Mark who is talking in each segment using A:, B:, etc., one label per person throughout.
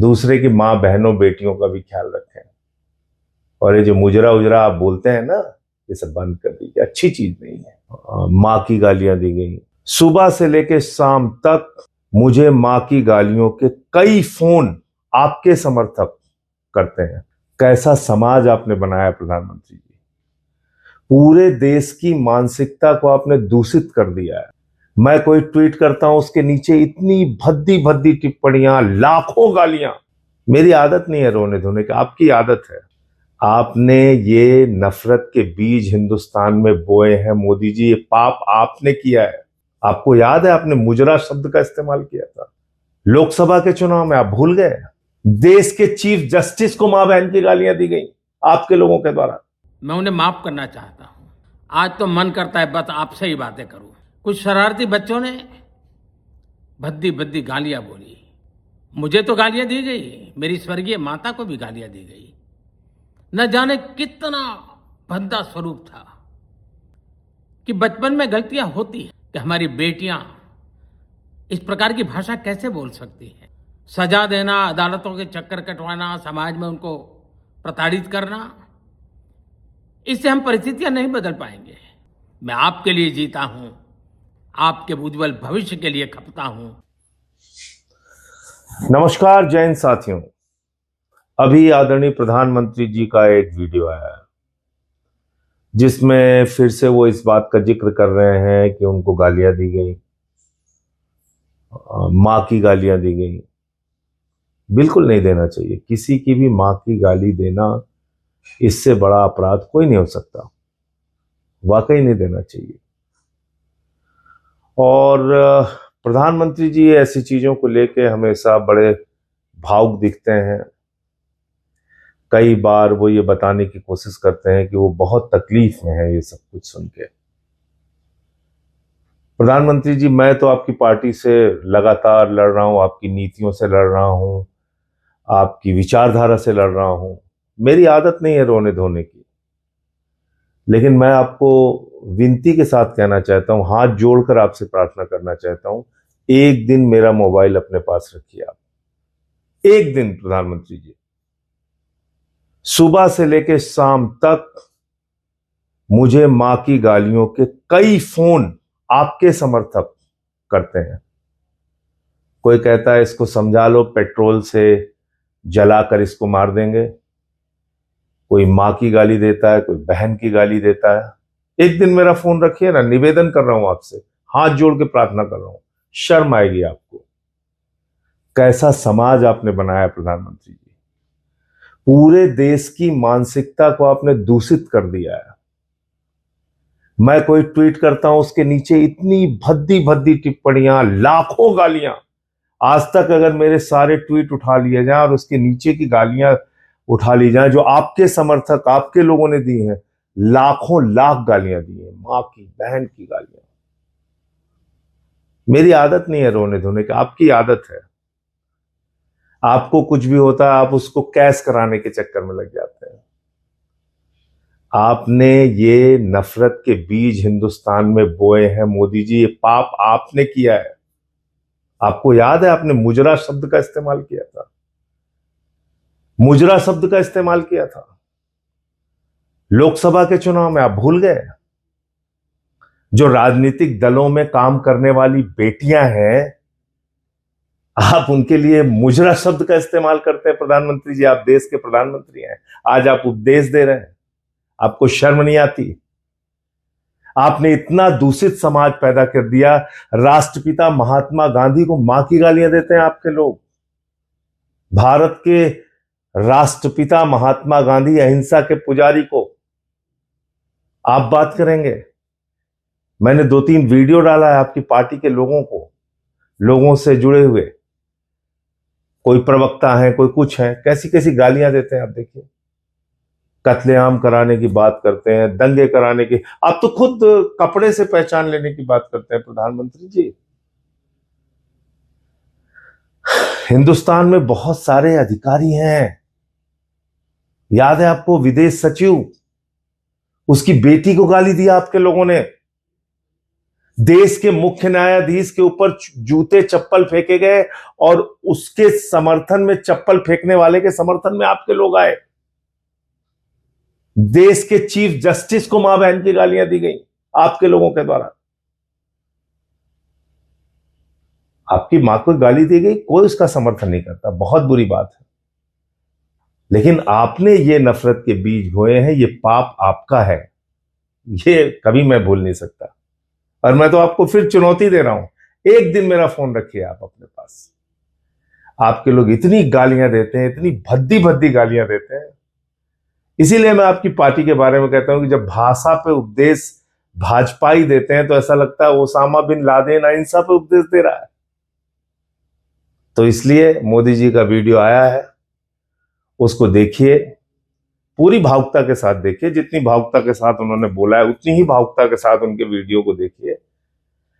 A: दूसरे की माँ बहनों बेटियों का भी ख्याल रखें। और ये जो मुजरा उजरा आप बोलते हैं ना, ये सब बंद कर दीजिए, अच्छी चीज नहीं है। माँ की गालियां दी गई, सुबह से लेकर शाम तक मुझे माँ की गालियों के कई फोन आपके समर्थक करते हैं। कैसा समाज आपने बनाया प्रधानमंत्री जी। पूरे देश की मानसिकता को आपने दूषित कर दिया है। मैं कोई ट्वीट करता हूं, उसके नीचे इतनी भद्दी भद्दी टिप्पणियां, लाखों गालियां। मेरी आदत नहीं है रोने धोने की, आपकी आदत है। आपने ये नफरत के बीज हिंदुस्तान में बोए हैं मोदी जी, ये पाप आपने किया है। आपको याद है आपने मुजरा शब्द का इस्तेमाल किया था लोकसभा के चुनाव में, आप भूल गए? देश के चीफ जस्टिस को मां बहन की गालियां दी गई आपके लोगों के द्वारा।
B: मैं उन्हें माफ करना चाहता हूं। आज तो मन करता है बस आपसे ही बातें करूं। कुछ शरारती बच्चों ने भद्दी भद्दी गालियां बोली। मुझे तो गालियां दी गई, मेरी स्वर्गीय माता को भी गालियां दी गई। न जाने कितना भद्दा स्वरूप था कि बचपन में गलतियां होती हैं कि हमारी बेटियां इस प्रकार की भाषा कैसे बोल सकती हैं। सजा देना, अदालतों के चक्कर कटवाना, समाज में उनको प्रताड़ित करना, इससे हम परिस्थितियां नहीं बदल पाएंगे। मैं आपके लिए जीता हूं, आपके उज्जवल भविष्य के लिए खपता हूं।
A: नमस्कार जैन साथियों, अभी आदरणीय प्रधानमंत्री जी का एक वीडियो आया है जिसमें फिर से वो इस बात का जिक्र कर रहे हैं कि उनको गालियां दी गई, मां की गालियां दी गई। बिल्कुल नहीं देना चाहिए, किसी की भी मां की गाली देना, इससे बड़ा अपराध कोई नहीं हो सकता। वाकई नहीं देना चाहिए। और प्रधानमंत्री जी ऐसी चीजों को लेके हमेशा बड़े भावुक दिखते हैं। कई बार वो ये बताने की कोशिश करते हैं कि वो बहुत तकलीफ में है ये सब कुछ सुन के। प्रधानमंत्री जी, मैं तो आपकी पार्टी से लगातार लड़ रहा हूं, आपकी नीतियों से लड़ रहा हूं, आपकी विचारधारा से लड़ रहा हूं। मेरी आदत नहीं है रोने धोने की, लेकिन मैं आपको विनती के साथ कहना चाहता हूं, हाथ जोड़कर आपसे प्रार्थना करना चाहता हूं, एक दिन मेरा मोबाइल अपने पास रखिए आप। एक दिन प्रधानमंत्री जी, सुबह से लेकर शाम तक मुझे मां की गालियों के कई फोन आपके समर्थक करते हैं। कोई कहता है इसको समझा लो, पेट्रोल से जलाकर इसको मार देंगे। कोई मां की गाली देता है, कोई बहन की गाली देता है। एक दिन मेरा फोन रखिए ना, निवेदन कर रहा हूं आपसे, हाथ जोड़ के प्रार्थना कर रहा हूं। शर्म आएगी आपको। कैसा समाज आपने बनाया प्रधानमंत्री जी। पूरे देश की मानसिकता को आपने दूषित कर दिया है। मैं कोई ट्वीट करता हूं, उसके नीचे इतनी भद्दी भद्दी टिप्पणियां, लाखों गालियां। आज तक अगर मेरे सारे ट्वीट उठा लिए जाएं और उसके नीचे की गालियां उठा ली जाएं जो आपके समर्थक, आपके लोगों ने दी हैं, लाखों लाख गालियां दी हैं, मां की बहन की गालियां। मेरी आदत नहीं है रोने धोने की, आपकी आदत है। आपको कुछ भी होता है आप उसको कैश कराने के चक्कर में लग जाते हैं। आपने ये नफरत के बीज हिंदुस्तान में बोए हैं मोदी जी, ये पाप आपने किया है। आपको याद है आपने मुजरा शब्द का इस्तेमाल किया था, मुजरा शब्द का इस्तेमाल किया था लोकसभा के चुनाव में, आप भूल गए? जो राजनीतिक दलों में काम करने वाली बेटियां हैं, आप उनके लिए मुजरा शब्द का इस्तेमाल करते हैं। प्रधानमंत्री जी, आप देश के प्रधानमंत्री हैं, आज आप उपदेश दे रहे हैं। आपको शर्म नहीं आती? आपने इतना दूषित समाज पैदा कर दिया। राष्ट्रपिता महात्मा गांधी को मां की गालियां देते हैं आपके लोग। भारत के राष्ट्रपिता महात्मा गांधी, अहिंसा के पुजारी को आप बात करेंगे? मैंने 2-3 वीडियो डाला है आपकी पार्टी के लोगों से जुड़े हुए। कोई प्रवक्ता है, कोई कुछ है, कैसी कैसी गालियां देते हैं आप देखिए। कत्लेआम कराने की बात करते हैं, दंगे कराने की। आप तो खुद कपड़े से पहचान लेने की बात करते हैं प्रधानमंत्री जी। हिंदुस्तान में बहुत सारे अधिकारी हैं, याद है आपको? विदेश सचिव, उसकी बेटी को गाली दिया आपके लोगों ने। देश के मुख्य न्यायाधीश के ऊपर जूते चप्पल फेंके गए और उसके समर्थन में, चप्पल फेंकने वाले के समर्थन में आपके लोग आए। देश के चीफ जस्टिस को मां बहन की गालियां दी गई आपके लोगों के द्वारा। आपकी मां को गाली दी गई, कोई उसका समर्थन नहीं करता, बहुत बुरी बात है। लेकिन आपने ये नफरत के बीज बोए हैं, ये पाप आपका है, ये कभी मैं भूल नहीं सकता। और मैं तो आपको फिर चुनौती दे रहा हूं, एक दिन मेरा फोन रखिए आप अपने पास। आपके लोग इतनी गालियां देते हैं, इतनी भद्दी भद्दी गालियां देते हैं। इसीलिए मैं आपकी पार्टी के बारे में कहता हूं कि जब भाषा पे उपदेश भाजपाई देते हैं तो ऐसा लगता है ओसामा बिन लादेन अहिंसा पे उपदेश दे रहा है। तो इसलिए मोदी जी का वीडियो आया है, उसको देखिए, पूरी भावुकता के साथ देखिए। जितनी भावुकता के साथ उन्होंने बोला है उतनी ही भावुकता के साथ उनके वीडियो को देखिए।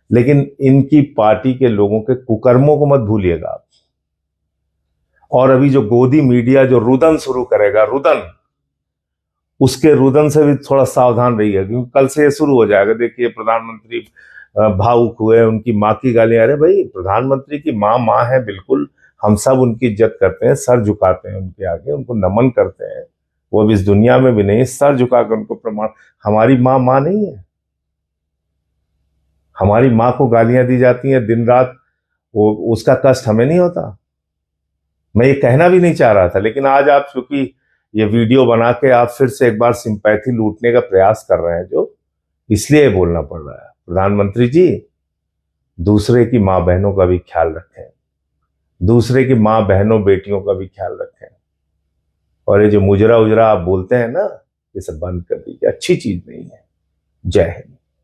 A: लेकिन इनकी पार्टी के लोगों के कुकर्मों को मत भूलिएगा आप। और अभी जो गोदी मीडिया जो रुदन शुरू करेगा, रुदन, उसके रुदन से भी थोड़ा सावधान रहिएगा, क्योंकि कल से ये शुरू हो जाएगा। देखिए प्रधानमंत्री भावुक हुए, उनकी माँ की गालियां। अरे भाई, प्रधानमंत्री की माँ है, बिल्कुल हम सब उनकी इज्जत करते हैं, सर झुकाते हैं उनके आगे, उनको नमन करते हैं। वो अब इस दुनिया में भी नहीं, सर झुकाकर उनको प्रमाण। हमारी माँ नहीं है, हमारी माँ को गालियां दी जाती हैं दिन रात, वो उसका कष्ट हमें नहीं होता। मैं ये कहना भी नहीं चाह रहा था, लेकिन आज आप चूंकि ये वीडियो बना के आप फिर से एक बार सिंपैथी लूटने का प्रयास कर रहे हैं, जो इसलिए बोलना पड़ रहा है। प्रधानमंत्री जी, दूसरे की माँ बहनों का भी ख्याल रखें, दूसरे की माँ बहनों बेटियों का भी ख्याल रखें। और ये जो मुजरा उजरा आप बोलते हैं ना, ये सब बंद कर दीजिए, अच्छी चीज नहीं है। जय हिंद।